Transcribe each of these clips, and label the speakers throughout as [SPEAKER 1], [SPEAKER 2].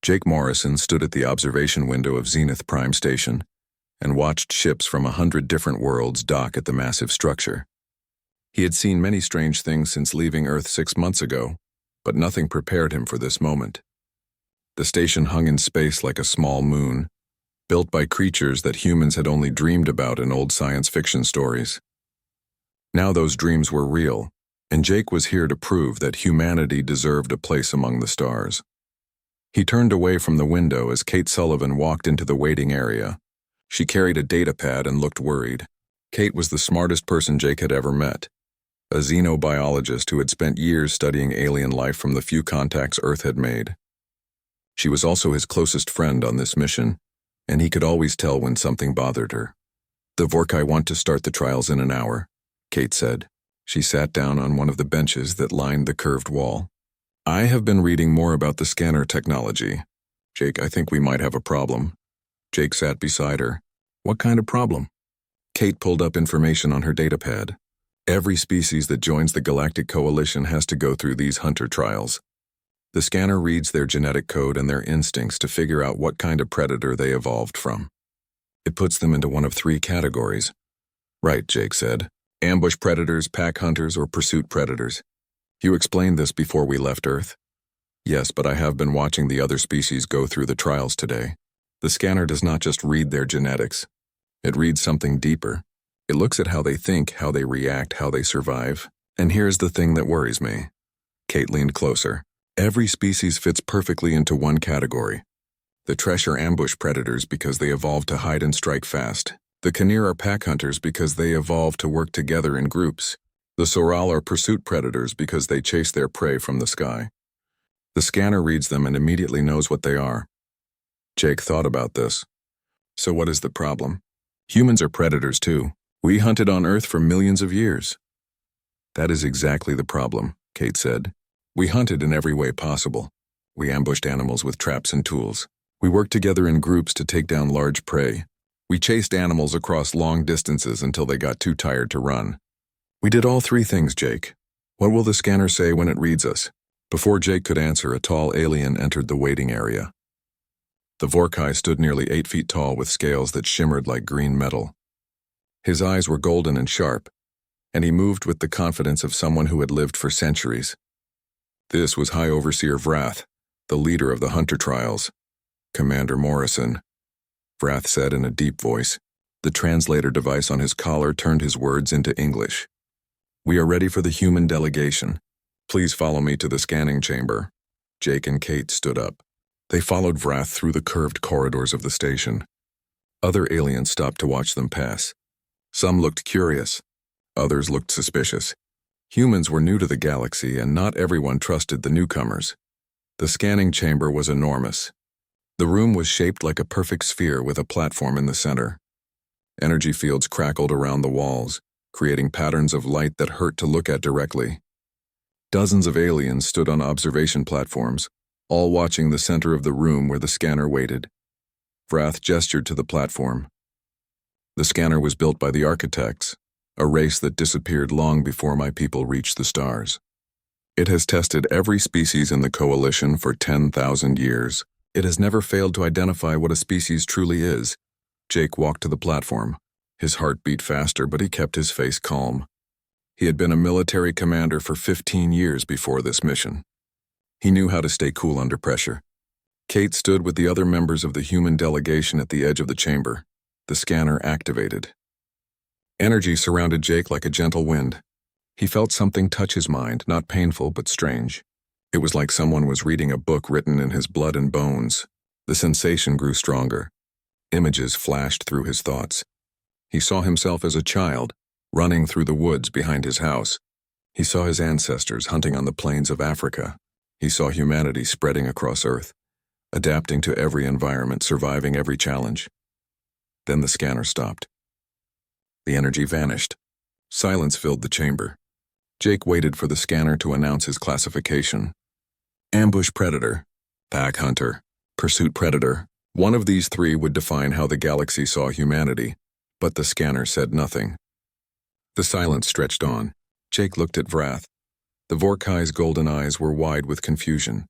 [SPEAKER 1] Jake Morrison stood at the observation window of Zenith Prime Station and watched ships from 100 different worlds dock at the massive structure. He had seen many strange things since leaving Earth 6 months ago, but nothing prepared him for this moment. The station hung in space like a small moon, built by creatures that humans had only dreamed about in old science fiction stories. Now those dreams were real, and Jake was here to prove that humanity deserved a place among the stars. He turned away from the window as Kate Sullivan walked into the waiting area. She carried a datapad and looked worried. Kate was the smartest person Jake had ever met, a xenobiologist who had spent years studying alien life from the few contacts Earth had made. She was also his closest friend on this mission, and he could always tell when something bothered her. "The Vorkai want to start the trials in an hour," Kate said. She sat down on one of the benches that lined the curved wall. "I have been reading more about the scanner technology. Jake, I think we might have a problem." Jake sat beside her. "What kind of problem?" Kate pulled up information on her datapad. "Every species that joins the Galactic Coalition has to go through these hunter trials. The scanner reads their genetic code and their instincts to figure out what kind of predator they evolved from. It puts them into one of 3 categories." "Right," Jake said. "Ambush predators, pack hunters, or pursuit predators. You explained this before we left Earth?" "Yes, but I have been watching the other species go through the trials today. The scanner does not just read their genetics. It reads something deeper. It looks at how they think, how they react, how they survive. And here's the thing that worries me." Kate leaned closer. "Every species fits perfectly into one category. The Tresh are ambush predators because they evolved to hide and strike fast. The Kinnear are pack hunters because they evolved to work together in groups. The Soral are pursuit predators because they chase their prey from the sky. The scanner reads them and immediately knows what they are." Jake thought about this. "So what is the problem? Humans are predators too. We hunted on Earth for millions of years." "That is exactly the problem," Kate said. "We hunted in every way possible. We ambushed animals with traps and tools. We worked together in groups to take down large prey. We chased animals across long distances until they got too tired to run. We did all 3 things, Jake. What will the scanner say when it reads us?" Before Jake could answer, a tall alien entered the waiting area. The Vorkai stood nearly 8 feet tall with scales that shimmered like green metal. His eyes were golden and sharp, and he moved with the confidence of someone who had lived for centuries. This was High Overseer Vrath, the leader of the Hunter Trials. "Commander Morrison," Vrath said in a deep voice. The translator device on his collar turned his words into English. "We are ready for the human delegation. Please follow me to the scanning chamber." Jake and Kate stood up. They followed Vrath through the curved corridors of the station. Other aliens stopped to watch them pass. Some looked curious. Others looked suspicious. Humans were new to the galaxy, and not everyone trusted the newcomers. The scanning chamber was enormous. The room was shaped like a perfect sphere with a platform in the center. Energy fields crackled around the walls, creating patterns of light that hurt to look at directly. Dozens of aliens stood on observation platforms, all watching the center of the room where the scanner waited. Vrath gestured to the platform. "The scanner was built by the architects, a race that disappeared long before my people reached the stars. It has tested every species in the coalition for 10,000 years. It has never failed to identify what a species truly is." Jake walked to the platform. His heart beat faster, but he kept his face calm. He had been a military commander for 15 years before this mission. He knew how to stay cool under pressure. Kate stood with the other members of the human delegation at the edge of the chamber. The scanner activated. Energy surrounded Jake like a gentle wind. He felt something touch his mind, not painful but strange. It was like someone was reading a book written in his blood and bones. The sensation grew stronger. Images flashed through his thoughts. He saw himself as a child, running through the woods behind his house. He saw his ancestors hunting on the plains of Africa. He saw humanity spreading across Earth, adapting to every environment, surviving every challenge. Then the scanner stopped. The energy vanished. Silence filled the chamber. Jake waited for the scanner to announce his classification. Ambush predator, pack hunter, pursuit predator. One of these 3 would define how the galaxy saw humanity, but the scanner said nothing. The silence stretched on. Jake looked at Vrath. The Vorkai's golden eyes were wide with confusion.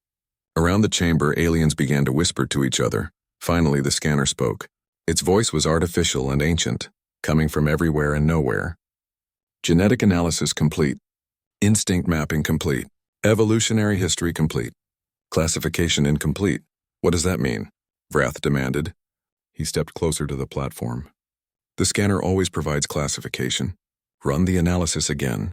[SPEAKER 1] Around the chamber, aliens began to whisper to each other. Finally, the scanner spoke. Its voice was artificial and ancient, coming from everywhere and nowhere. Genetic analysis complete. Instinct mapping complete. Evolutionary history complete. Classification incomplete. What does that mean? Vrath demanded. He stepped closer to the platform. The scanner always provides classification. Run the analysis again.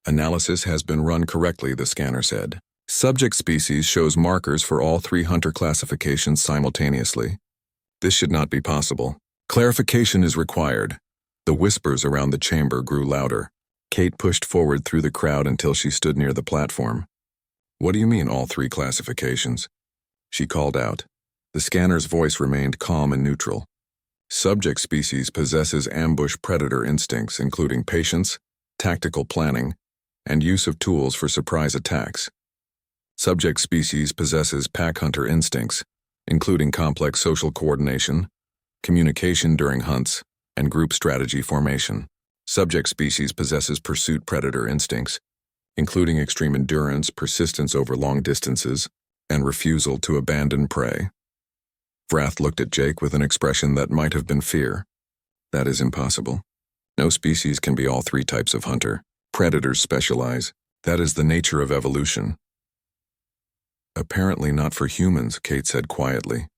[SPEAKER 1] Analysis has been run correctly, the scanner said. Subject species shows markers for all 3 hunter classifications simultaneously. This should not be possible. Clarification is required. The whispers around the chamber grew louder. Kate pushed forward through the crowd until she stood near the platform. What do you mean, all 3 classifications? She called out. The scanner's voice remained calm and neutral. Subject species possesses ambush predator instincts, including patience, tactical planning, and use of tools for surprise attacks. Subject species possesses pack hunter instincts, including complex social coordination, communication during hunts, and group strategy formation. Subject species possesses pursuit predator instincts, including extreme endurance, persistence over long distances, and refusal to abandon prey. Vrath looked at Jake with an expression that might have been fear. That is impossible. No species can be all 3 types of hunter. Predators specialize. That is the nature of evolution. Apparently not for humans, Kate said quietly.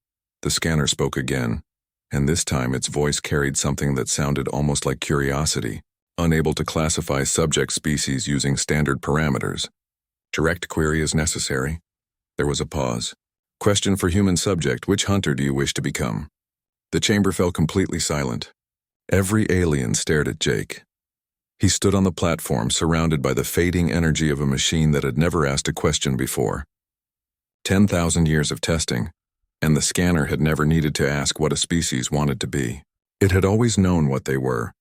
[SPEAKER 1] The scanner spoke again, and this time its voice carried something that sounded almost like curiosity, unable to classify subject species using standard parameters. Direct query is necessary. There was a pause. Question for human subject: which hunter do you wish to become? The chamber fell completely silent. Every alien stared at Jake. He stood on the platform, surrounded by the fading energy of a machine that had never asked a question before. 10,000 years of testing, and the scanner had never needed to ask what a species wanted to be. It had always known what they were.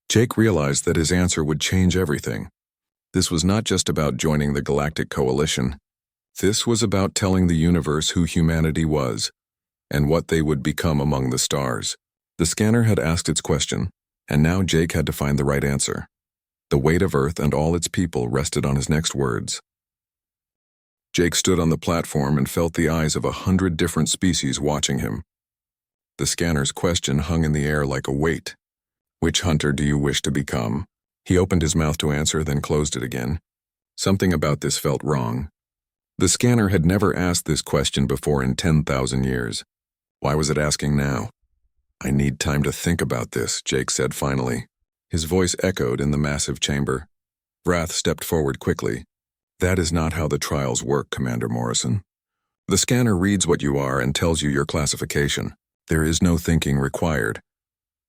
[SPEAKER 1] Jake realized that his answer would change everything. This was not just about joining the Galactic Coalition. This was about telling the universe who humanity was, and what they would become among the stars. The scanner had asked its question, and now Jake had to find the right answer. The weight of Earth and all its people rested on his next words. Jake stood on the platform and felt the eyes of 100 different species watching him. The scanner's question hung in the air like a weight. Which hunter do you wish to become? He opened his mouth to answer, then closed it again. Something about this felt wrong. The scanner had never asked this question before in 10,000 years. Why was it asking now? I need time to think about this, Jake said finally. His voice echoed in the massive chamber. Vrath stepped forward quickly. That is not how the trials work, Commander Morrison. The scanner reads what you are and tells you your classification. There is no thinking required.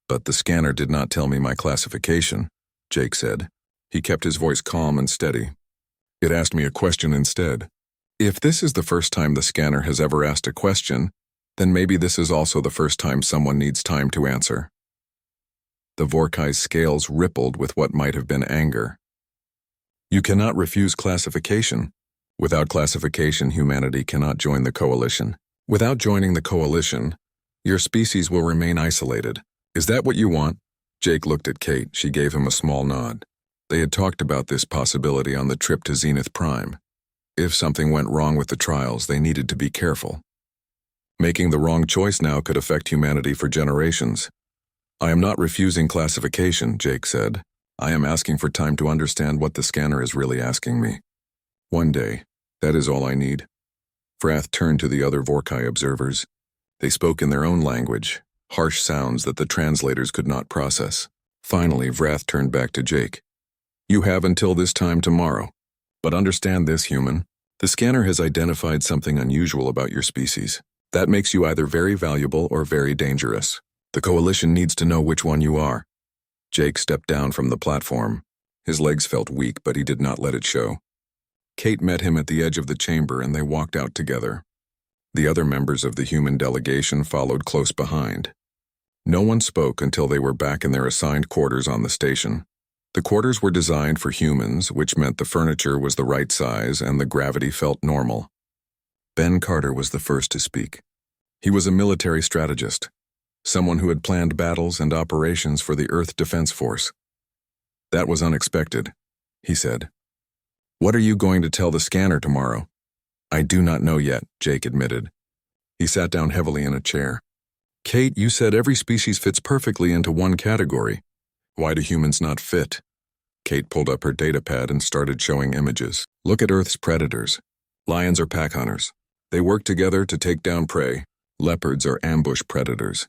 [SPEAKER 1] But the scanner did not tell me my classification, Jake said. He kept his voice calm and steady. It asked me a question instead. If this is the first time the scanner has ever asked a question, then maybe this is also the first time someone needs time to answer. The Vorkai's scales rippled with what might have been anger. You cannot refuse classification. Without classification, humanity cannot join the coalition. Without joining the coalition, your species will remain isolated. Is that what you want? Jake looked at Kate. She gave him a small nod. They had talked about this possibility on the trip to Zenith Prime. If something went wrong with the trials, they needed to be careful. Making the wrong choice now could affect humanity for generations. I am not refusing classification, Jake said. I am asking for time to understand what the scanner is really asking me. One day, that is all I need. Vrath turned to the other Vorkai observers. They spoke in their own language, harsh sounds that the translators could not process. Finally, Vrath turned back to Jake. You have until this time tomorrow. But understand this, human. The scanner has identified something unusual about your species. That makes you either very valuable or very dangerous. The coalition needs to know which one you are. Jake stepped down from the platform. His legs felt weak, but he did not let it show. Kate met him at the edge of the chamber and they walked out together. The other members of the human delegation followed close behind. No one spoke until they were back in their assigned quarters on the station. The quarters were designed for humans, which meant the furniture was the right size and the gravity felt normal. Ben Carter was the first to speak. He was a military strategist, someone who had planned battles and operations for the Earth Defense Force. That was unexpected, he said. What are you going to tell the scanner tomorrow? I do not know yet, Jake admitted. He sat down heavily in a chair. Kate, you said every species fits perfectly into one category. Why do humans not fit? Kate pulled up her datapad and started showing images. Look at Earth's predators. Lions are pack hunters. They work together to take down prey. Leopards are ambush predators.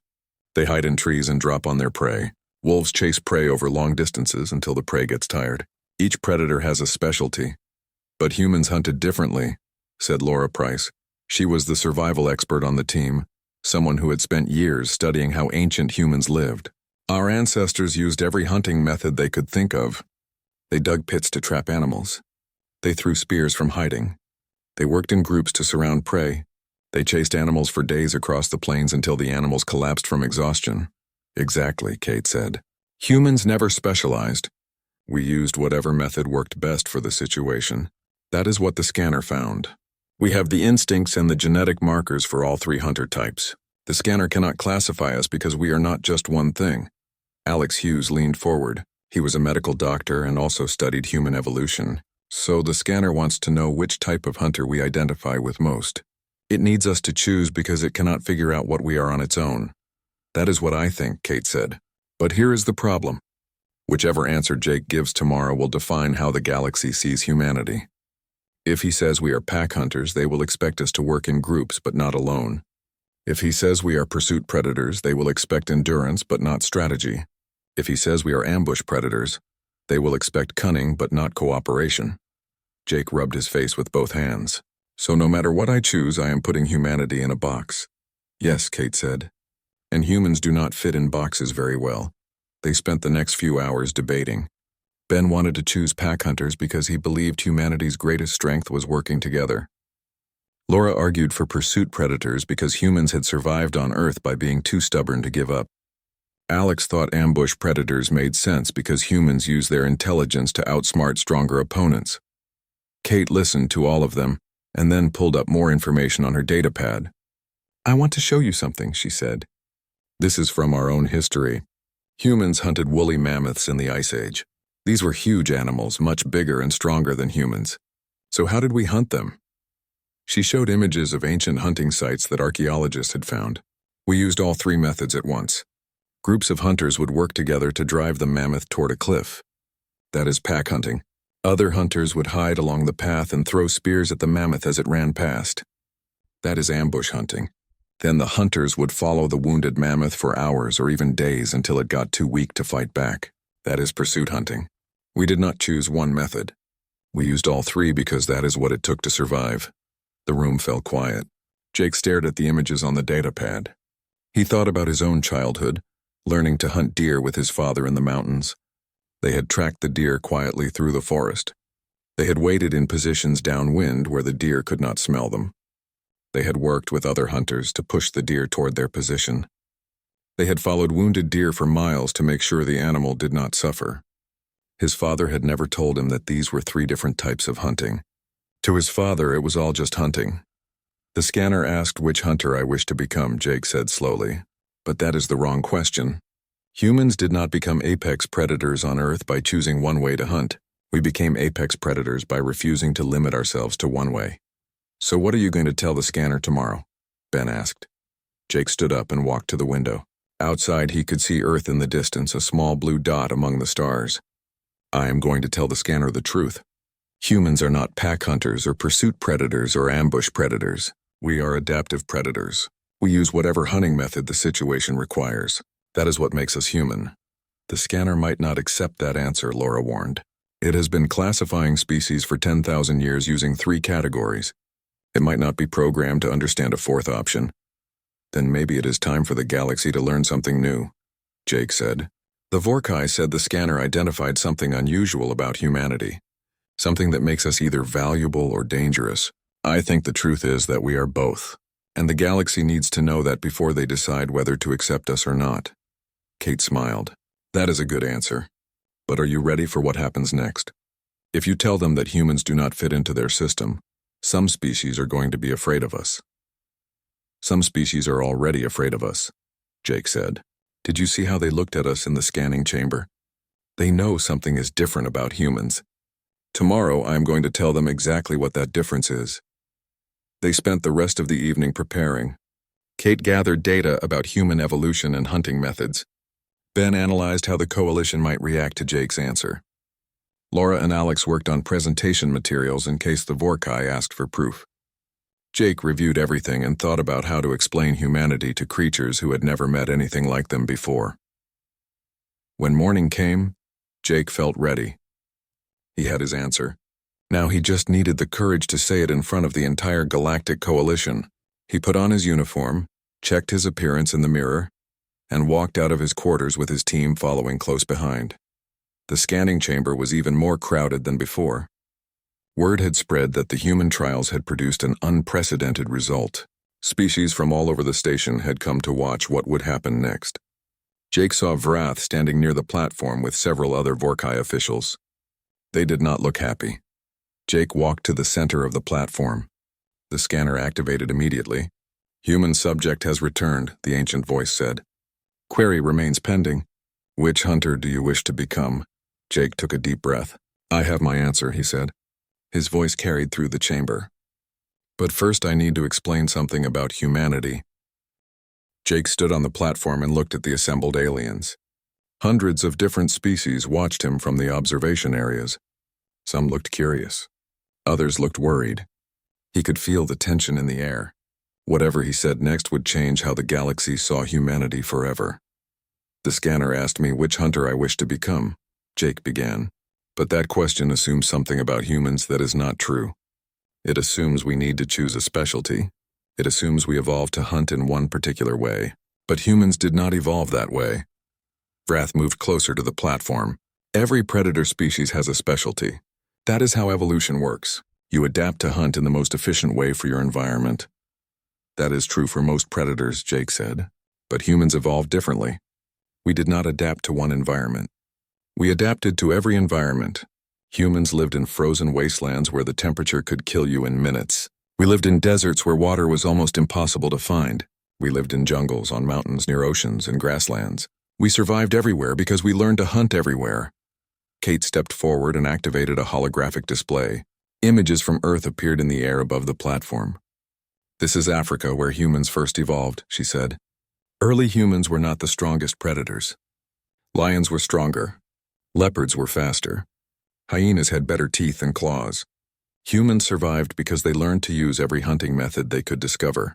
[SPEAKER 1] They hide in trees and drop on their prey. Wolves chase prey over long distances until the prey gets tired. Each predator has a specialty. But humans hunted differently, said Laura Price. She was the survival expert on the team, someone who had spent years studying how ancient humans lived. Our ancestors used every hunting method they could think of. They dug pits to trap animals. They threw spears from hiding. They worked in groups to surround prey. They chased animals for days across the plains until the animals collapsed from exhaustion. Exactly, Kate said. Humans never specialized. We used whatever method worked best for the situation. That is what the scanner found. We have the instincts and the genetic markers for all three hunter types. The scanner cannot classify us because we are not just one thing. Alex Hughes leaned forward. He was a medical doctor and also studied human evolution. So the scanner wants to know which type of hunter we identify with most. It needs us to choose because it cannot figure out what we are on its own. That is what I think, Kate said. But here is the problem. Whichever answer Jake gives tomorrow will define how the galaxy sees humanity. If he says we are pack hunters, they will expect us to work in groups but not alone. If he says we are pursuit predators, they will expect endurance but not strategy. If he says we are ambush predators, they will expect cunning but not cooperation. Jake rubbed his face with both hands. So no matter what I choose, I am putting humanity in a box. Yes, Kate said. And humans do not fit in boxes very well. They spent the next few hours debating. Ben wanted to choose pack hunters because he believed humanity's greatest strength was working together. Laura argued for pursuit predators because humans had survived on Earth by being too stubborn to give up. Alex thought ambush predators made sense because humans use their intelligence to outsmart stronger opponents. Kate listened to all of them and then pulled up more information on her datapad. I want to show you something, she said. This is from our own history. Humans hunted woolly mammoths in the Ice Age. These were huge animals, much bigger and stronger than humans. So how did we hunt them? She showed images of ancient hunting sites that archaeologists had found. We used all three methods at once. Groups of hunters would work together to drive the mammoth toward a cliff. That is pack hunting. Other hunters would hide along the path and throw spears at the mammoth as it ran past. That is ambush hunting. Then the hunters would follow the wounded mammoth for hours or even days until it got too weak to fight back. That is pursuit hunting. We did not choose one method. We used all three because that is what it took to survive. The room fell quiet. Jake stared at the images on the datapad. He thought about his own childhood, learning to hunt deer with his father in the mountains. They had tracked the deer quietly through the forest. They had waited in positions downwind where the deer could not smell them. They had worked with other hunters to push the deer toward their position. They had followed wounded deer for miles to make sure the animal did not suffer. His father had never told him that these were three different types of hunting. To his father, it was all just hunting. The scanner asked which hunter I wished to become, Jake said slowly. But that is the wrong question. Humans did not become apex predators on Earth by choosing one way to hunt. We became apex predators by refusing to limit ourselves to one way. So what are you going to tell the scanner tomorrow? Ben asked. Jake stood up and walked to the window. Outside, he could see Earth in the distance, a small blue dot among the stars. I am going to tell the scanner the truth. Humans are not pack hunters or pursuit predators or ambush predators. We are adaptive predators. We use whatever hunting method the situation requires. That is what makes us human. The scanner might not accept that answer, Laura warned. It has been classifying species for 10,000 years using three categories. It might not be programmed to understand a fourth option. Then maybe it is time for the galaxy to learn something new, Jake said. The Vorkai said the scanner identified something unusual about humanity. Something that makes us either valuable or dangerous. I think the truth is that we are both. And the galaxy needs to know that before they decide whether to accept us or not. Kate smiled. That is a good answer. But are you ready for what happens next? If you tell them that humans do not fit into their system, some species are going to be afraid of us. Some species are already afraid of us, Jake said. Did you see how they looked at us in the scanning chamber? They know something is different about humans. Tomorrow I am going to tell them exactly what that difference is. They spent the rest of the evening preparing. Kate gathered data about human evolution and hunting methods. Ben analyzed how the coalition might react to Jake's answer. Laura and Alex worked on presentation materials in case the Vorkai asked for proof. Jake reviewed everything and thought about how to explain humanity to creatures who had never met anything like them before. When morning came, Jake felt ready. He had his answer. Now he just needed the courage to say it in front of the entire Galactic Coalition. He put on his uniform, checked his appearance in the mirror, and walked out of his quarters with his team following close behind. The scanning chamber was even more crowded than before. Word had spread that the human trials had produced an unprecedented result. Species from all over the station had come to watch what would happen next. Jake saw Vrath standing near the platform with several other Vorkai officials. They did not look happy. Jake walked to the center of the platform. The scanner activated immediately. "Human subject has returned," the ancient voice said. "Query remains pending. Which hunter do you wish to become?" Jake took a deep breath. "I have my answer," he said. His voice carried through the chamber. "But first I need to explain something about humanity." Jake stood on the platform and looked at the assembled aliens. Hundreds of different species watched him from the observation areas. Some looked curious. Others looked worried. He could feel the tension in the air. Whatever he said next would change how the galaxy saw humanity forever. "The scanner asked me which hunter I wished to become," Jake began. "But that question assumes something about humans that is not true. It assumes we need to choose a specialty. It assumes we evolved to hunt in one particular way. But humans did not evolve that way." Vrath moved closer to the platform. "Every predator species has a specialty. That is how evolution works. You adapt to hunt in the most efficient way for your environment." "That is true for most predators," Jake said. "But humans evolved differently. We did not adapt to one environment. We adapted to every environment. Humans lived in frozen wastelands where the temperature could kill you in minutes. We lived in deserts where water was almost impossible to find. We lived in jungles, on mountains, near oceans, and grasslands. We survived everywhere because we learned to hunt everywhere." Kate stepped forward and activated a holographic display. Images from Earth appeared in the air above the platform. "This is Africa, where humans first evolved," she said. "Early humans were not the strongest predators. Lions were stronger. Leopards were faster. Hyenas had better teeth and claws. Humans survived because they learned to use every hunting method they could discover."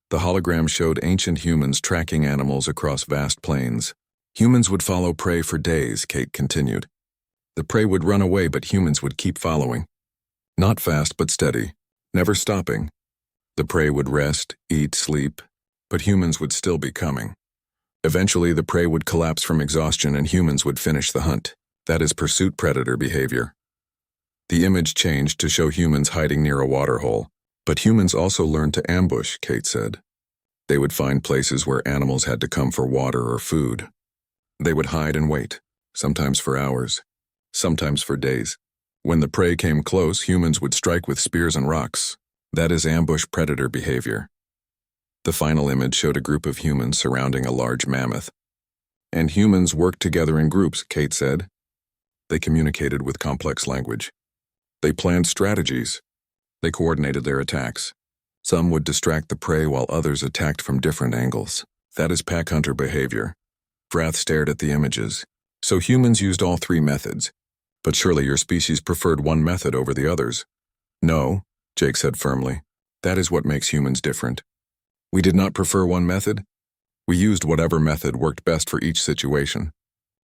[SPEAKER 1] The hologram showed ancient humans tracking animals across vast plains. "Humans would follow prey for days," Kate continued. "The prey would run away, but humans would keep following. Not fast, but steady, never stopping. The prey would rest, eat, sleep, but humans would still be coming. Eventually, the prey would collapse from exhaustion and humans would finish the hunt. That is pursuit predator behavior." The image changed to show humans hiding near a waterhole. "But humans also learned to ambush," Kate said. "They would find places where animals had to come for water or food. They would hide and wait, sometimes for hours, sometimes for days. When the prey came close, humans would strike with spears and rocks. That is ambush predator behavior." The final image showed a group of humans surrounding a large mammoth. "And humans worked together in groups," Kate said. "They communicated with complex language. They planned strategies. They coordinated their attacks. Some would distract the prey while others attacked from different angles. That is pack hunter behavior." Vrath stared at the images. "So humans used all three methods. But surely your species preferred one method over the others." "No," Jake said firmly. "That is what makes humans different. We did not prefer one method. We used whatever method worked best for each situation.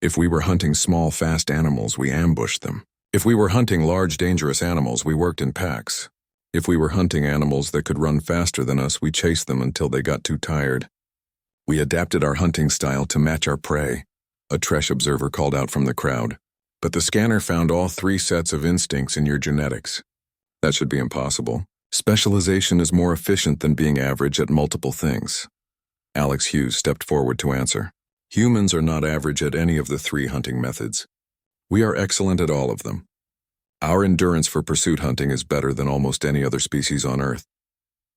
[SPEAKER 1] If we were hunting small, fast animals, we ambushed them. If we were hunting large, dangerous animals, we worked in packs. If we were hunting animals that could run faster than us, we chased them until they got too tired. We adapted our hunting style to match our prey," a Tresh observer called out from the crowd. "But the scanner found all three sets of instincts in your genetics. That should be impossible. Specialization is more efficient than being average at multiple things." Alex Hughes stepped forward to answer. "Humans are not average at any of the three hunting methods. We are excellent at all of them. Our endurance for pursuit hunting is better than almost any other species on Earth.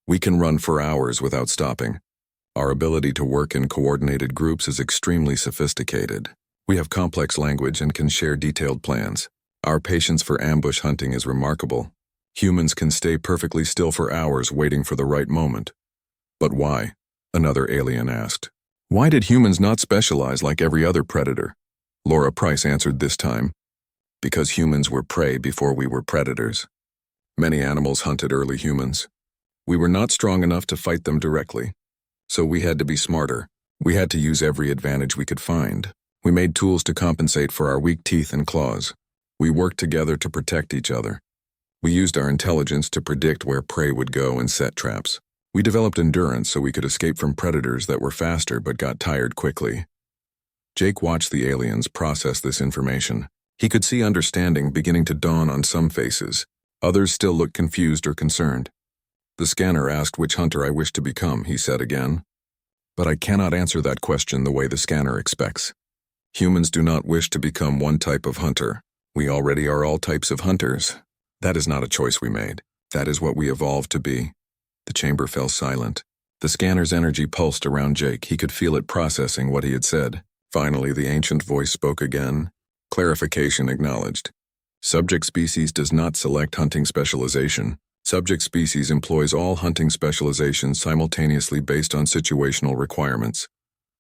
[SPEAKER 1] We can run for hours without stopping. Our ability to work in coordinated groups is extremely sophisticated. We have complex language and can share detailed plans. Our patience for ambush hunting is remarkable. Humans can stay perfectly still for hours waiting for the right moment. But why? Another alien asked. Why did humans not specialize like every other predator? Laura Price answered this time. Because humans were prey before we were predators. Many animals hunted early humans. We were not strong enough to fight them directly. So we had to be smarter. We had to use every advantage we could find. We made tools to compensate for our weak teeth and claws. We worked together to protect each other. We used our intelligence to predict where prey would go and set traps. We developed endurance so we could escape from predators that were faster but got tired quickly. Jake watched the aliens process this information. He could see understanding beginning to dawn on some faces. Others still looked confused or concerned. The scanner asked which hunter I wish to become, he said again. But I cannot answer that question the way the scanner expects. Humans do not wish to become one type of hunter. We already are all types of hunters. That is not a choice we made. That is what we evolved to be. The chamber fell silent. The scanner's energy pulsed around Jake. He could feel it processing what he had said. Finally, the ancient voice spoke again. Clarification acknowledged. Subject species does not select hunting specialization. Subject species employs all hunting specializations simultaneously based on situational requirements.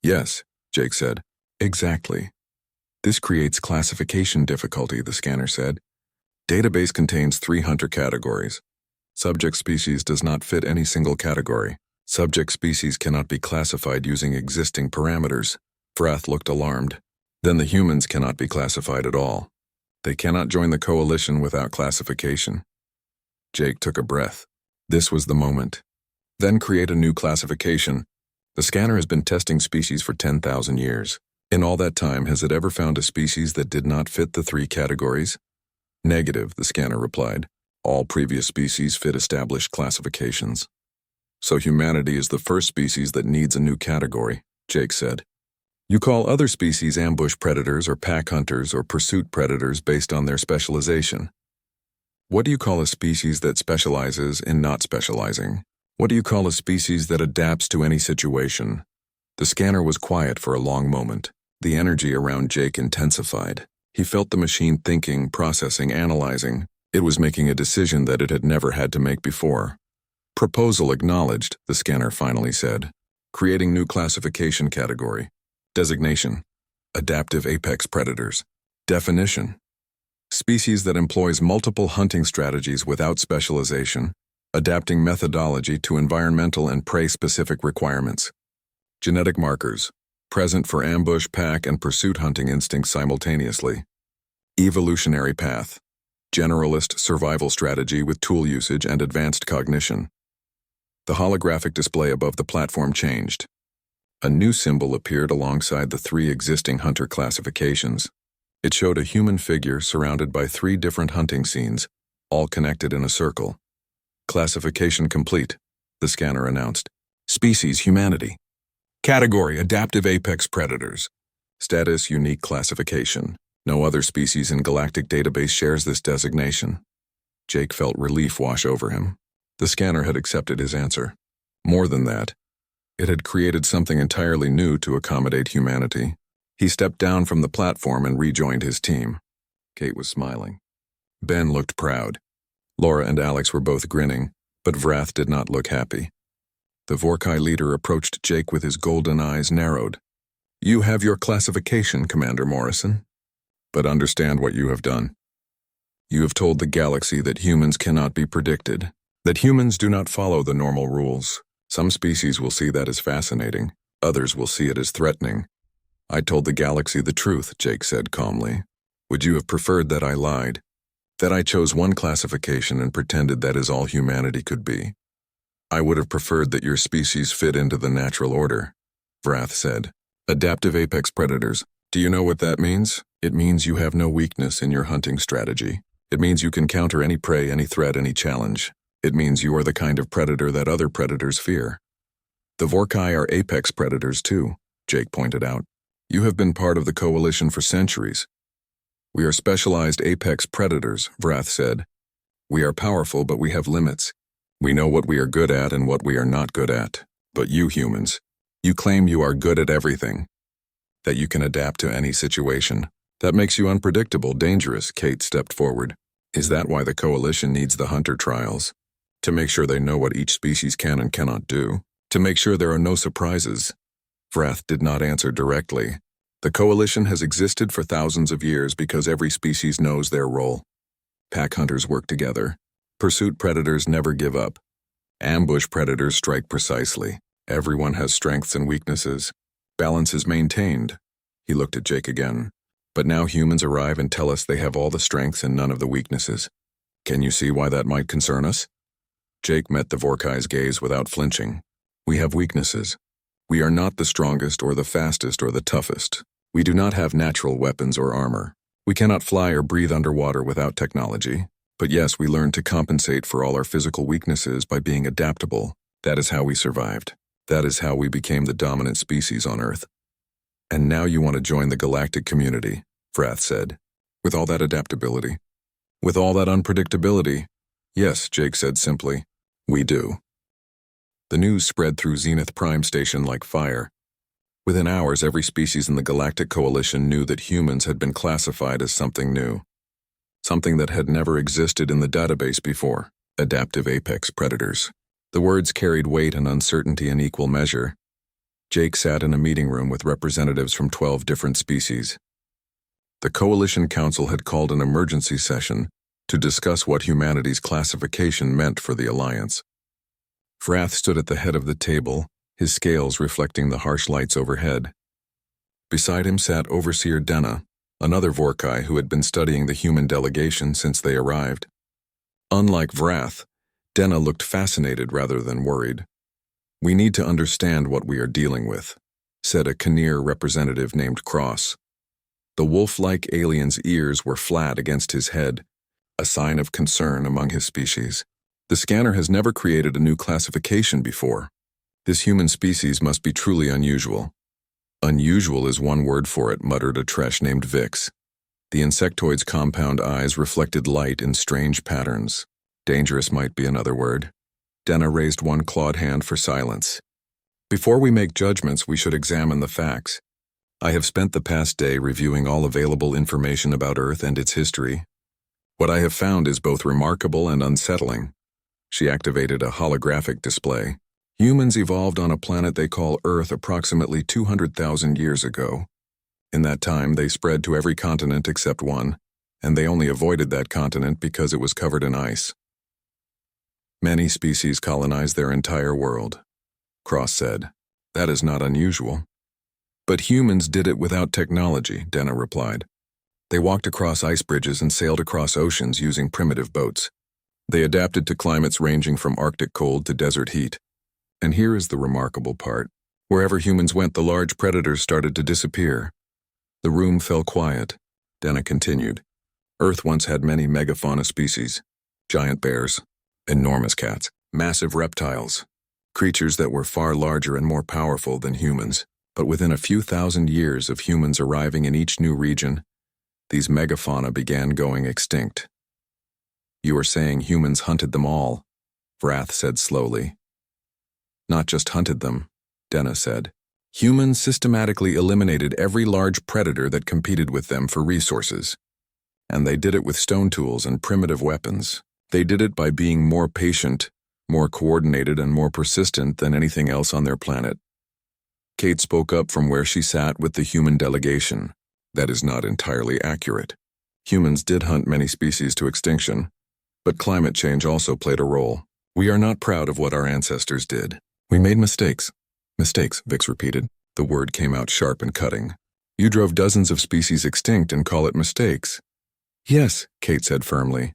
[SPEAKER 1] Yes, Jake said. Exactly. This creates classification difficulty, the scanner said. Database contains 3 hunter categories. Subject species does not fit any single category. Subject species cannot be classified using existing parameters. Vrath looked alarmed. Then the humans cannot be classified at all. They cannot join the coalition without classification. Jake took a breath. This was the moment. Then create a new classification. The scanner has been testing species for 10,000 years. In all that time, has it ever found a species that did not fit the 3 categories? Negative, the scanner replied. All previous species fit established classifications. So humanity is the first species that needs a new category, Jake said. You call other species ambush predators or pack hunters or pursuit predators based on their specialization. What do you call a species that specializes in not specializing? What do you call a species that adapts to any situation? The scanner was quiet for a long moment. The energy around Jake intensified. He felt the machine thinking, processing, analyzing. It was making a decision that it had never had to make before. Proposal acknowledged, the scanner finally said. Creating new classification category. Designation. Adaptive apex predators. Definition. Species that employs multiple hunting strategies without specialization, adapting methodology to environmental and prey-specific requirements. Genetic markers. Present for ambush, pack, and pursuit hunting instincts simultaneously. Evolutionary path. Generalist survival strategy with tool usage and advanced cognition. The holographic display above the platform changed. A new symbol appeared alongside the 3 existing hunter classifications. It showed a human figure surrounded by 3 different hunting scenes, all connected in a circle. Classification complete, the scanner announced. Species humanity. Category adaptive apex predators. Status unique classification. No other species in Galactic database shares this designation. Jake felt relief wash over him. The scanner had accepted his answer. More than that, it had created something entirely new to accommodate humanity. He stepped down from the platform and rejoined his team. Kate was smiling. Ben looked proud. Laura and Alex were both grinning, but Vrath did not look happy. The Vorkai leader approached Jake with his golden eyes narrowed. You have your classification, Commander Morrison. But understand what you have done. You have told the galaxy that humans cannot be predicted, that humans do not follow the normal rules. Some species will see that as fascinating, others will see it as threatening. I told the galaxy the truth, Jake said calmly. Would you have preferred that I lied? That I chose one classification and pretended that is all humanity could be? I would have preferred that your species fit into the natural order, Vrath said. Adaptive apex predators. Do you know what that means? It means you have no weakness in your hunting strategy. It means you can counter any prey, any threat, any challenge. It means you are the kind of predator that other predators fear. The Vorkai are apex predators too, Jake pointed out. You have been part of the coalition for centuries. We are specialized apex predators, Vrath said. We are powerful, but we have limits. We know what we are good at and what we are not good at. But you humans, you claim you are good at everything. That you can adapt to any situation. That makes you unpredictable, dangerous, Kate stepped forward. Is that why the Coalition needs the hunter trials? To make sure they know what each species can and cannot do? To make sure there are no surprises? Vrath did not answer directly. The Coalition has existed for thousands of years because every species knows their role. Pack hunters work together. Pursuit predators never give up. Ambush predators strike precisely. Everyone has strengths and weaknesses. Balance is maintained. He looked at Jake again. But now humans arrive and tell us they have all the strengths and none of the weaknesses. Can you see why that might concern us? Jake met the Vorkai's gaze without flinching. We have weaknesses. We are not the strongest or the fastest or the toughest. We do not have natural weapons or armor. We cannot fly or breathe underwater without technology. But yes, we learned to compensate for all our physical weaknesses by being adaptable. That is how we survived. That is how we became the dominant species on Earth. And now you want to join the galactic community, Vrath said. With all that adaptability? With all that unpredictability? Yes, Jake said simply. We do. The news spread through Zenith Prime Station like fire. Within hours, every species in the Galactic Coalition knew that humans had been classified as something new. Something that had never existed in the database before. Adaptive apex predators. The words carried weight and uncertainty in equal measure. Jake sat in a meeting room with representatives from 12 different species. The Coalition Council had called an emergency session to discuss what humanity's classification meant for the Alliance. Vrath stood at the head of the table, his scales reflecting the harsh lights overhead. Beside him sat Overseer Denna, another Vorkai who had been studying the human delegation since they arrived. Unlike Vrath, Denna looked fascinated rather than worried. We need to understand what we are dealing with, said a Kinnear representative named Cross. The wolf-like alien's ears were flat against his head, a sign of concern among his species. The scanner has never created a new classification before. This human species must be truly unusual. Unusual is one word for it, muttered a Tresh named Vix. The insectoid's compound eyes reflected light in strange patterns. Dangerous might be another word. Denna raised one clawed hand for silence. Before we make judgments, we should examine the facts. I have spent the past day reviewing all available information about Earth and its history. What I have found is both remarkable and unsettling. She activated a holographic display. Humans evolved on a planet they call Earth approximately 200,000 years ago. In that time, they spread to every continent except one, and they only avoided that continent because it was covered in ice. Many species colonized their entire world, Cross said. That is not unusual. But humans did it without technology, Denna replied. They walked across ice bridges and sailed across oceans using primitive boats. They adapted to climates ranging from Arctic cold to desert heat. And here is the remarkable part. Wherever humans went, the large predators started to disappear. The room fell quiet. Denna continued. Earth once had many megafauna species. Giant bears, enormous cats, massive reptiles, creatures that were far larger and more powerful than humans. But within a few thousand years of humans arriving in each new region, these megafauna began going extinct. You are saying humans hunted them all, Vrath said slowly. Not just hunted them, Denna said. Humans systematically eliminated every large predator that competed with them for resources. And they did it with stone tools and primitive weapons. They did it by being more patient, more coordinated, and more persistent than anything else on their planet. Kate spoke up from where she sat with the human delegation. That is not entirely accurate. Humans did hunt many species to extinction, but climate change also played a role. We are not proud of what our ancestors did. We made mistakes. Mistakes, Vix repeated. The word came out sharp and cutting. You drove dozens of species extinct and call it mistakes. Yes, Kate said firmly.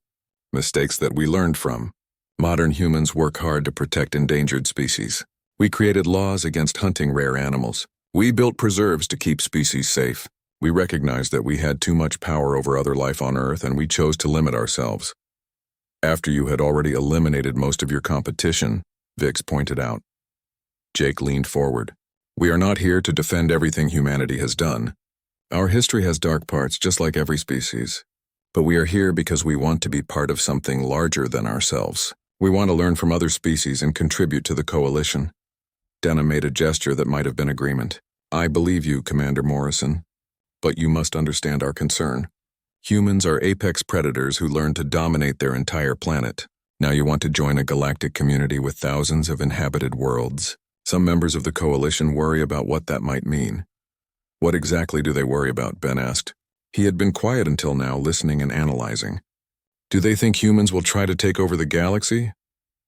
[SPEAKER 1] Mistakes that we learned from. Modern humans work hard to protect endangered species. We created laws against hunting rare animals. We built preserves to keep species safe. We recognized that we had too much power over other life on Earth, and we chose to limit ourselves. After you had already eliminated most of your competition, Vix pointed out. Jake leaned forward. We are not here to defend everything humanity has done. Our history has dark parts, just like every species. But we are here because we want to be part of something larger than ourselves. We want to learn from other species and contribute to the coalition. Denna made a gesture that might have been agreement. I believe you, Commander Morrison. But you must understand our concern. Humans are apex predators who learn to dominate their entire planet. Now you want to join a galactic community with thousands of inhabited worlds. Some members of the coalition worry about what that might mean. What exactly do they worry about? Ben asked. He had been quiet until now, listening and analyzing. Do they think humans will try to take over the galaxy?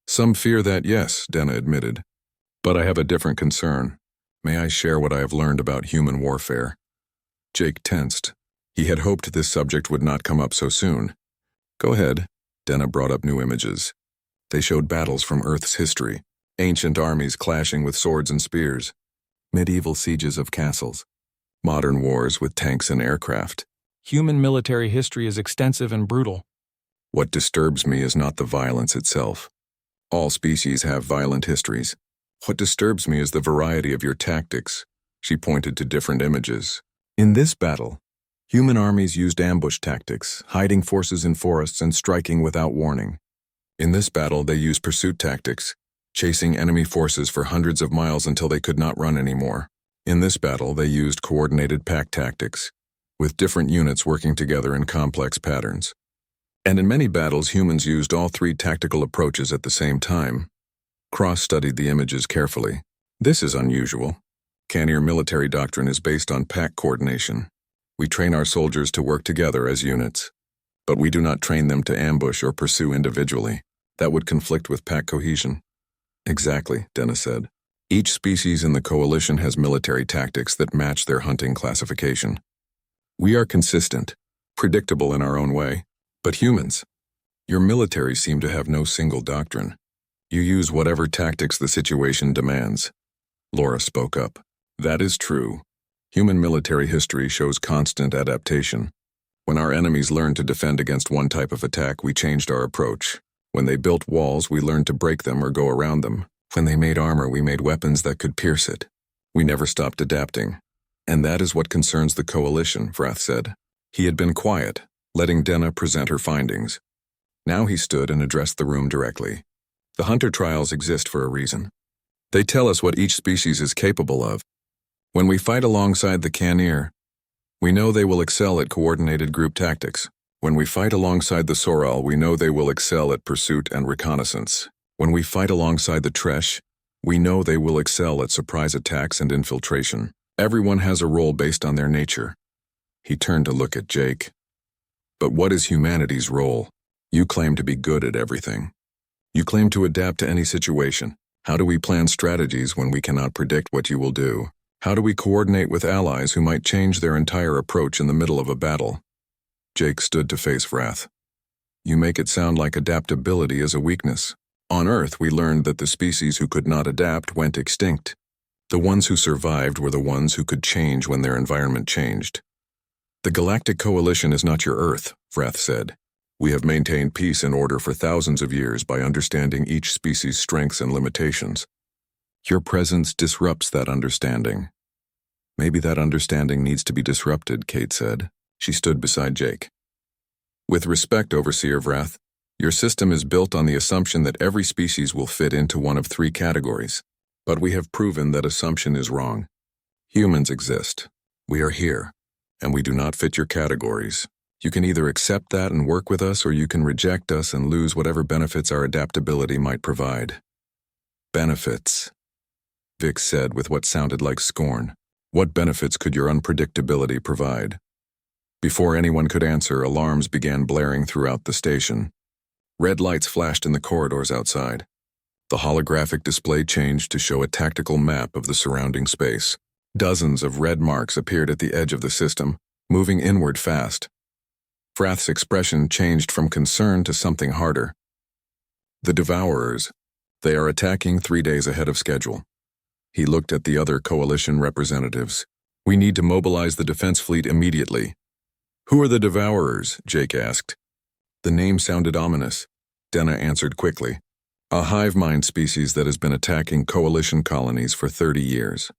[SPEAKER 1] Some fear that, yes, Denna admitted. But I have a different concern. May I share what I have learned about human warfare? Jake tensed. He had hoped this subject would not come up so soon. Go ahead. Denna brought up new images. They showed battles from Earth's history, ancient armies clashing with swords and spears, medieval sieges of castles, modern wars with tanks and aircraft.
[SPEAKER 2] Human military history is extensive and brutal.
[SPEAKER 1] What disturbs me is not the violence itself. All species have violent histories. What disturbs me is the variety of your tactics. She pointed to different images. In this battle, human armies used ambush tactics, hiding forces in forests and striking without warning. In this battle, they used pursuit tactics, chasing enemy forces for hundreds of miles until they could not run anymore. In this battle, they used coordinated pack tactics, with different units working together in complex patterns. And in many battles, humans used all three tactical approaches at the same time. Cross studied the images carefully. This is unusual. Cannier military doctrine is based on pack coordination. We train our soldiers to work together as units. But we do not train them to ambush or pursue individually. That would conflict with pack cohesion. Exactly, Denna said. Each species in the coalition has military tactics that match their hunting classification. We are consistent, predictable in our own way. But humans, your military seem to have no single doctrine. You use whatever tactics the situation demands. Laura spoke up. That is true. Human military history shows constant adaptation. When our enemies learned to defend against one type of attack, we changed our approach. When they built walls, we learned to break them or go around them. When they made armor, we made weapons that could pierce it. We never stopped adapting. And that is what concerns the coalition, Vrath said. He had been quiet, letting Denna present her findings. Now he stood and addressed the room directly. The hunter trials exist for a reason. They tell us what each species is capable of. When we fight alongside the Cannier, we know they will excel at coordinated group tactics. When we fight alongside the Soral, we know they will excel at pursuit and reconnaissance. When we fight alongside the Tresh, we know they will excel at surprise attacks and infiltration. Everyone has a role based on their nature. He turned to look at Jake. But what is humanity's role? You claim to be good at everything. You claim to adapt to any situation. How do we plan strategies when we cannot predict what you will do? How do we coordinate with allies who might change their entire approach in the middle of a battle? Jake stood to face Vrath. You make it sound like adaptability is a weakness. On Earth, we learned that the species who could not adapt went extinct. The ones who survived were the ones who could change when their environment changed. The Galactic Coalition is not your Earth, Vrath said. We have maintained peace and order for thousands of years by understanding each species' strengths and limitations. Your presence disrupts that understanding. Maybe that understanding needs to be disrupted, Kate said. She stood beside Jake. With respect, Overseer Vrath, your system is built on the assumption that every species will fit into one of three categories. But we have proven that assumption is wrong. Humans exist. We are here. And we do not fit your categories. You can either accept that and work with us, or you can reject us and lose whatever benefits our adaptability might provide. Benefits, Vic said with what sounded like scorn. What benefits could your unpredictability provide? Before anyone could answer, alarms began blaring throughout the station. Red lights flashed in the corridors outside. The holographic display changed to show a tactical map of the surrounding space. Dozens of red marks appeared at the edge of the system, moving inward fast. Vrath's expression changed from concern to something harder. The Devourers. They are attacking 3 days ahead of schedule. He looked at the other coalition representatives. We need to mobilize the defense fleet immediately. Who are the Devourers? Jake asked. The name sounded ominous. Denna answered quickly. A hive mind species that has been attacking coalition colonies for 30 years.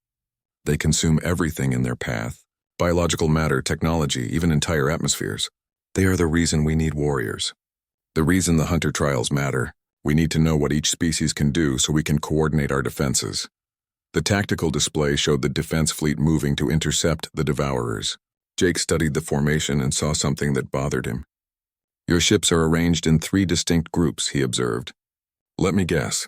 [SPEAKER 1] They consume everything in their path. Biological matter, technology, even entire atmospheres. They are the reason we need warriors. The reason the hunter trials matter. We need to know what each species can do so we can coordinate our defenses. The tactical display showed the defense fleet moving to intercept the Devourers. Jake studied the formation and saw something that bothered him. Your ships are arranged in 3 distinct groups, he observed. Let me guess.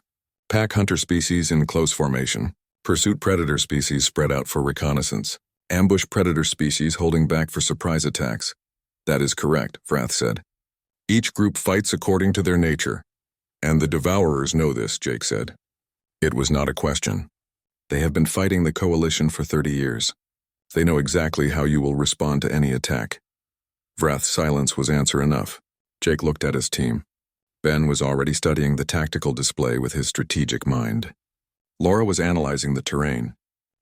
[SPEAKER 1] Pack hunter species in close formation. Pursuit predator species spread out for reconnaissance. Ambush predator species holding back for surprise attacks. That is correct, Vrath said. Each group fights according to their nature. And the Devourers know this, Jake said. It was not a question. They have been fighting the Coalition for 30 years. They know exactly how you will respond to any attack. Vrath's silence was answer enough. Jake looked at his team. Ben was already studying the tactical display with his strategic mind. Laura was analyzing the terrain.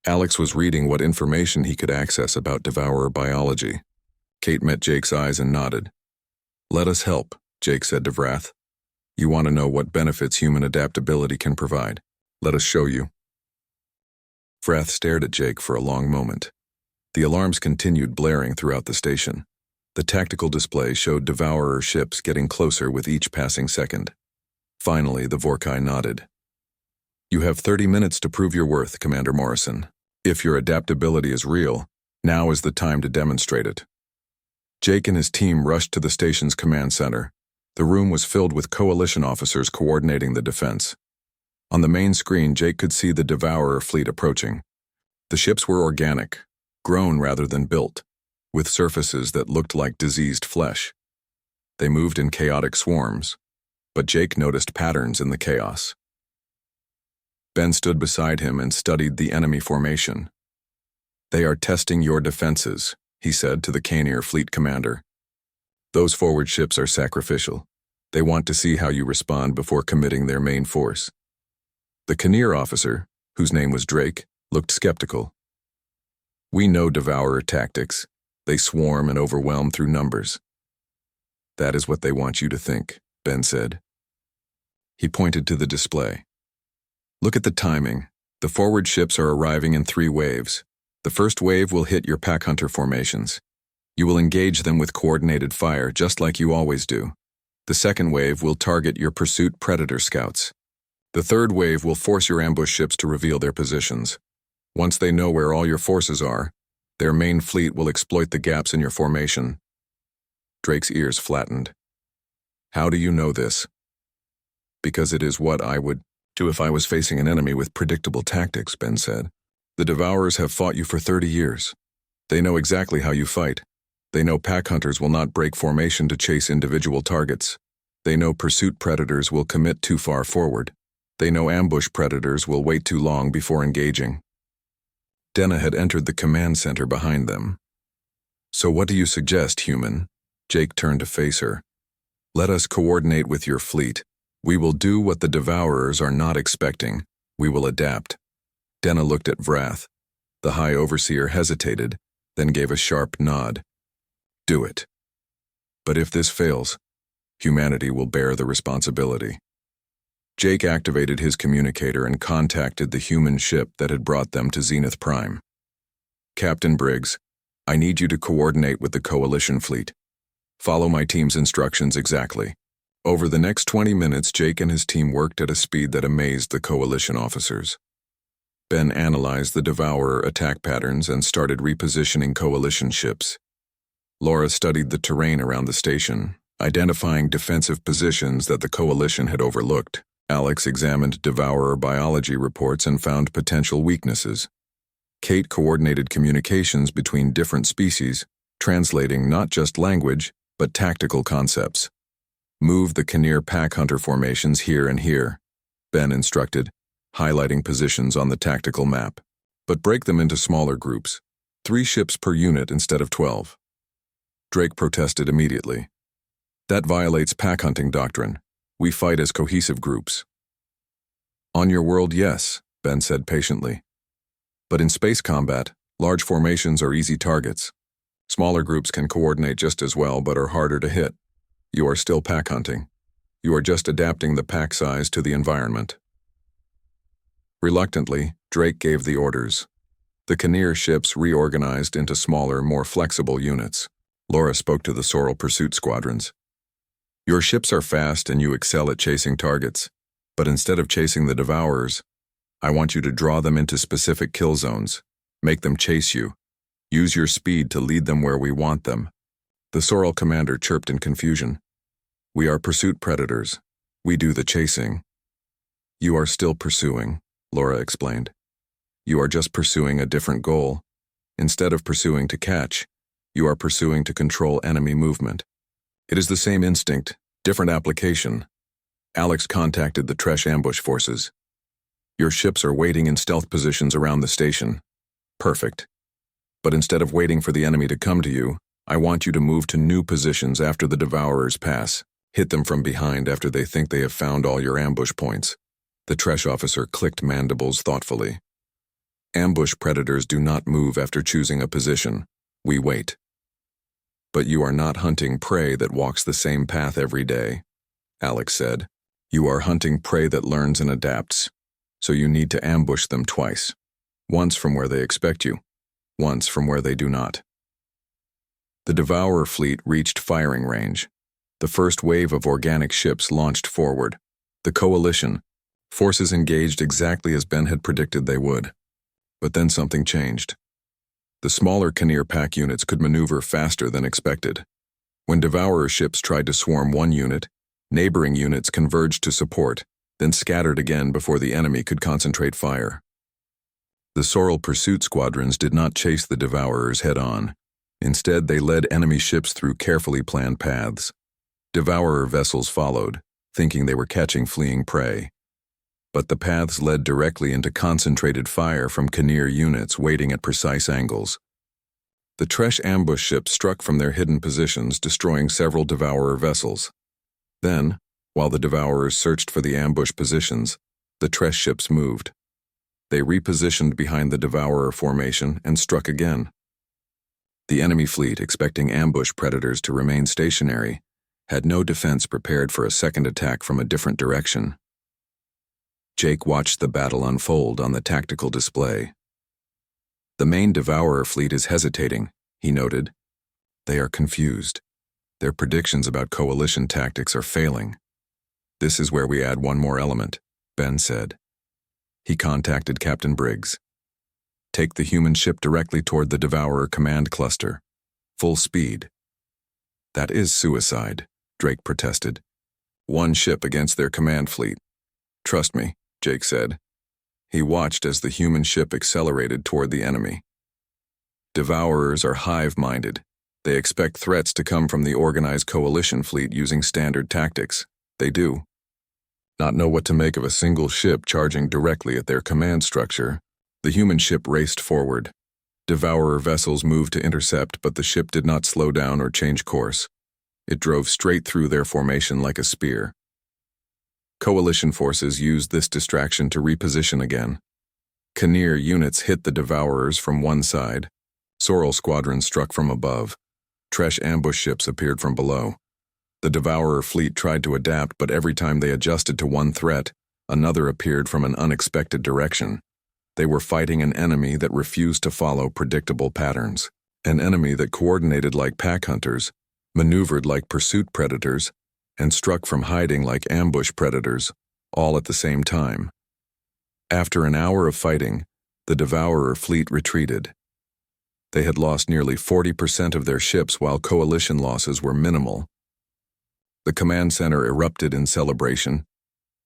[SPEAKER 1] Alex was reading what information he could access about Devourer biology. Kate met Jake's eyes and nodded. Let us help, Jake said to Vrath. You want to know what benefits human adaptability can provide. Let us show you. Vrath stared at Jake for a long moment. The alarms continued blaring throughout the station. The tactical display showed Devourer ships getting closer with each passing second. Finally, the Vorkai nodded. You have 30 minutes to prove your worth, Commander Morrison. If your adaptability is real, now is the time to demonstrate it. Jake and his team rushed to the station's command center. The room was filled with Coalition officers coordinating the defense. On the main screen, Jake could see the Devourer fleet approaching. The ships were organic, grown rather than built, with surfaces that looked like diseased flesh. They moved in chaotic swarms, but Jake noticed patterns in the chaos. Ben stood beside him and studied the enemy formation. They are testing your defenses, he said to the Canir fleet commander. Those forward ships are sacrificial. They want to see how you respond before committing their main force. The Canir officer, whose name was Drake, looked skeptical. We know Devourer tactics. They swarm and overwhelm through numbers. That is what they want you to think, Ben said. He pointed to the display. Look at the timing. The forward ships are arriving in 3 waves. The first wave will hit your pack hunter formations. You will engage them with coordinated fire, just like you always do. The second wave will target your pursuit predator scouts. The third wave will force your ambush ships to reveal their positions. Once they know where all your forces are, their main fleet will exploit the gaps in your formation. Drake's ears flattened. How do you know this? Because it is what I would do if I was facing an enemy with predictable tactics, Ben said. The Devourers have fought you for 30 years. They know exactly how you fight. They know pack hunters will not break formation to chase individual targets. They know pursuit predators will commit too far forward. They know ambush predators will wait too long before engaging. Denna had entered the command center behind them. So what do you suggest, human? Jake turned to face her. Let us coordinate with your fleet. We will do what the Devourers are not expecting. We will adapt. Denna looked at Vrath. The High Overseer hesitated, then gave a sharp nod. Do it. But if this fails, humanity will bear the responsibility. Jake activated his communicator and contacted the human ship that had brought them to Zenith Prime. Captain Briggs, I need you to coordinate with the Coalition fleet. Follow my team's instructions exactly. Over the next 20 minutes, Jake and his team worked at a speed that amazed the Coalition officers. Ben analyzed the Devourer attack patterns and started repositioning Coalition ships. Laura studied the terrain around the station, identifying defensive positions that the Coalition had overlooked. Alex examined Devourer biology reports and found potential weaknesses. Kate coordinated communications between different species, translating not just language, but tactical concepts. Move the Canir pack hunter formations here and here, Ben instructed, highlighting positions on the tactical map. But break them into smaller groups, 3 ships per unit instead of 12. Drake protested immediately. That violates pack hunting doctrine. We fight as cohesive groups. On your world, yes, Ben said patiently. But in space combat, large formations are easy targets. Smaller groups can coordinate just as well but are harder to hit. You are still pack hunting. You are just adapting the pack size to the environment. Reluctantly, Drake gave the orders. The Canir ships reorganized into smaller, more flexible units. Laura spoke to the Sorrel pursuit squadrons. Your ships are fast and you excel at chasing targets, but instead of chasing the Devourers, I want you to draw them into specific kill zones, make them chase you, Use your speed to lead them where we want them. The Sorrel commander chirped in confusion. We are pursuit predators. We do the chasing. You are still pursuing, Laura explained. You are just pursuing a different goal. Instead of pursuing to catch, you are pursuing to control enemy movement. It is the same instinct, different application. Alex contacted the Tresh ambush forces. Your ships are waiting in stealth positions around the station. Perfect. But instead of waiting for the enemy to come to you, I want you to move to new positions after the Devourers pass. Hit them from behind after they think they have found all your ambush points. The Tresh officer clicked mandibles thoughtfully. Ambush predators do not move after choosing a position. We wait. But you are not hunting prey that walks the same path every day, Alex said. You are hunting prey that learns and adapts. So you need to ambush them twice. Once from where they expect you, once from where they do not. The Devourer fleet reached firing range. The first wave of organic ships launched forward. The Coalition forces engaged exactly as Ben had predicted they would. But then something changed. The smaller Kinnear pack units could maneuver faster than expected. When Devourer ships tried to swarm one unit, neighboring units converged to support, then scattered again before the enemy could concentrate fire. The Sorrel pursuit squadrons did not chase the Devourers head-on. Instead, they led enemy ships through carefully planned paths. Devourer vessels followed, thinking they were catching fleeing prey. But the paths led directly into concentrated fire from Kinnear units waiting at precise angles. The Tresh ambush ships struck from their hidden positions, destroying several Devourer vessels. Then, while the Devourers searched for the ambush positions, the Tresh ships moved. They repositioned behind the Devourer formation and struck again. The enemy fleet, expecting ambush predators to remain stationary, had no defense prepared for a second attack from a different direction. Jake watched the battle unfold on the tactical display. The main Devourer fleet is hesitating, he noted. They are confused. Their predictions about coalition tactics are failing. This is where we add one more element, Ben said. He contacted Captain Briggs. Take the human ship directly toward the Devourer command cluster. Full speed. That is suicide, Drake protested. One ship against their command fleet. Trust me, Jake said. He watched as the human ship accelerated toward the enemy. Devourers are hive-minded. They expect threats to come from the organized coalition fleet using standard tactics. They do. Not know what to make of a single ship charging directly at their command structure. The human ship raced forward. Devourer vessels moved to intercept, but the ship did not slow down or change course. It drove straight through their formation like a spear. Coalition forces used this distraction to reposition again. Kinnear units hit the Devourers from one side. Sorrel squadrons struck from above. Tresh ambush ships appeared from below. The Devourer fleet tried to adapt, but every time they adjusted to one threat, another appeared from an unexpected direction. They were fighting an enemy that refused to follow predictable patterns. An enemy that coordinated like pack hunters, maneuvered like pursuit predators, and struck from hiding like ambush predators, all at the same time. After an hour of fighting, the Devourer fleet retreated. They had lost nearly 40% of their ships while coalition losses were minimal. The command center erupted in celebration.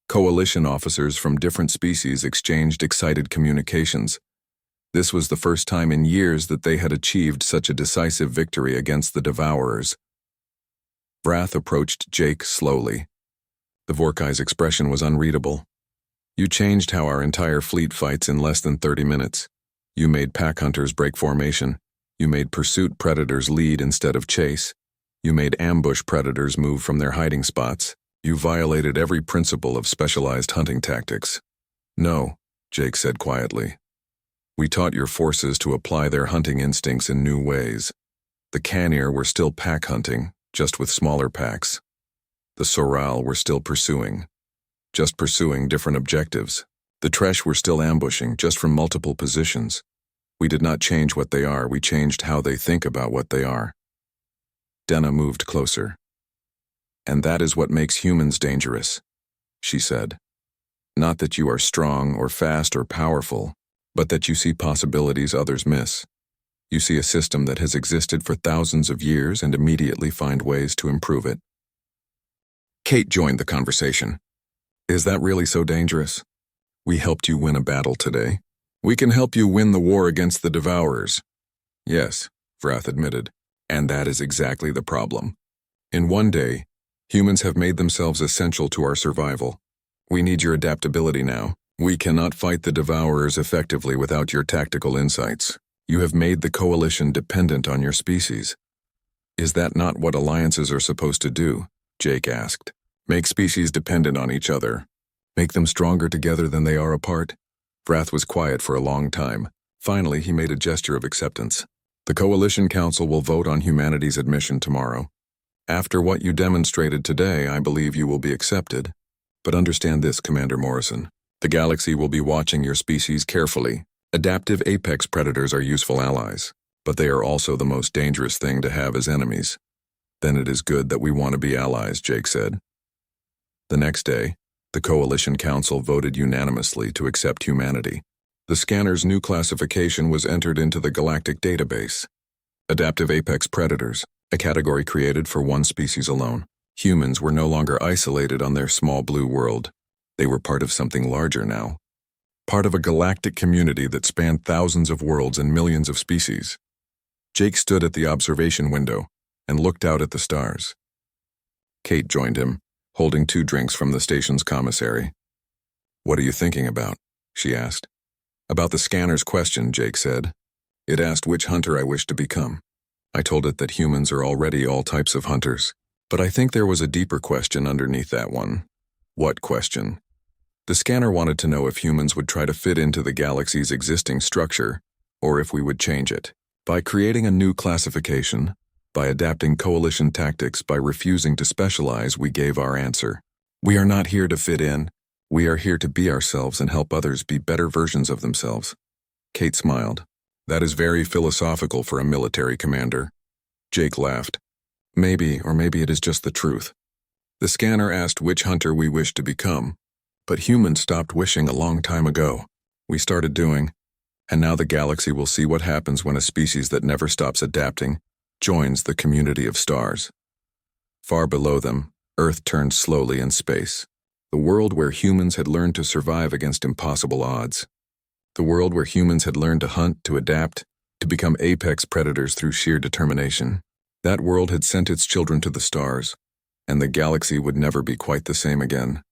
[SPEAKER 1] Coalition officers from different species exchanged excited communications. This was the first time in years that they had achieved such a decisive victory against the Devourers. Wrath approached Jake slowly. The Vorkai's expression was unreadable. You changed how our entire fleet fights in less than 30 minutes. You made pack hunters break formation. You made pursuit predators lead instead of chase. You made ambush predators move from their hiding spots. You violated every principle of specialized hunting tactics. No, Jake said quietly. We taught your forces to apply their hunting instincts in new ways. The Kinnear were still pack hunting, just with smaller packs. The Sorrel were still pursuing, just pursuing different objectives. The Tresh were still ambushing, just from multiple positions. We did not change what they are, we changed how they think about what they are. Denna moved closer. And that is what makes humans dangerous, she said. Not that you are strong or fast or powerful, but that you see possibilities others miss. You see a system that has existed for thousands of years and immediately find ways to improve it. Kate joined the conversation. Is that really so dangerous? We helped you win a battle today. We can help you win the war against the Devourers. Yes, Vrath admitted, and that is exactly the problem. In one day, humans have made themselves essential to our survival. We need your adaptability now. We cannot fight the Devourers effectively without your tactical insights. You have made the coalition dependent on your species. Is that not what alliances are supposed to do? Jake asked. Make species dependent on each other. Make them stronger together than they are apart. Vrath was quiet for a long time. Finally, he made a gesture of acceptance. The Coalition Council will vote on humanity's admission tomorrow. After what you demonstrated today, I believe you will be accepted. But understand this, Commander Morrison. The galaxy will be watching your species carefully. Adaptive apex predators are useful allies, but they are also the most dangerous thing to have as enemies. Then it is good that we want to be allies, Jake said. The next day, the Coalition Council voted unanimously to accept humanity. The scanner's new classification was entered into the Galactic database. Adaptive apex predators, a category created for one species alone. Humans were no longer isolated on their small blue world. They were part of something larger now. Part of a galactic community that spanned thousands of worlds and millions of species. Jake stood at the observation window and looked out at the stars. Kate joined him, holding 2 drinks from the station's commissary. What are you thinking about? She asked. About the scanner's question, Jake said. It asked which hunter I wished to become. I told it that humans are already all types of hunters, but I think there was a deeper question underneath that one. What question? The scanner wanted to know if humans would try to fit into the galaxy's existing structure, or if we would change it. By creating a new classification, by adapting coalition tactics, by refusing to specialize, we gave our answer. We are not here to fit in. We are here to be ourselves and help others be better versions of themselves. Kate smiled. That is very philosophical for a military commander. Jake laughed. Maybe, or maybe it is just the truth. The scanner asked which hunter we wished to become, but humans stopped wishing a long time ago. We started doing, and now the galaxy will see what happens when a species that never stops adapting joins the community of stars. Far below them, Earth turned slowly in space. The world where humans had learned to survive against impossible odds. The world where humans had learned to hunt, to adapt, to become apex predators through sheer determination. That world had sent its children to the stars, and the galaxy would never be quite the same again.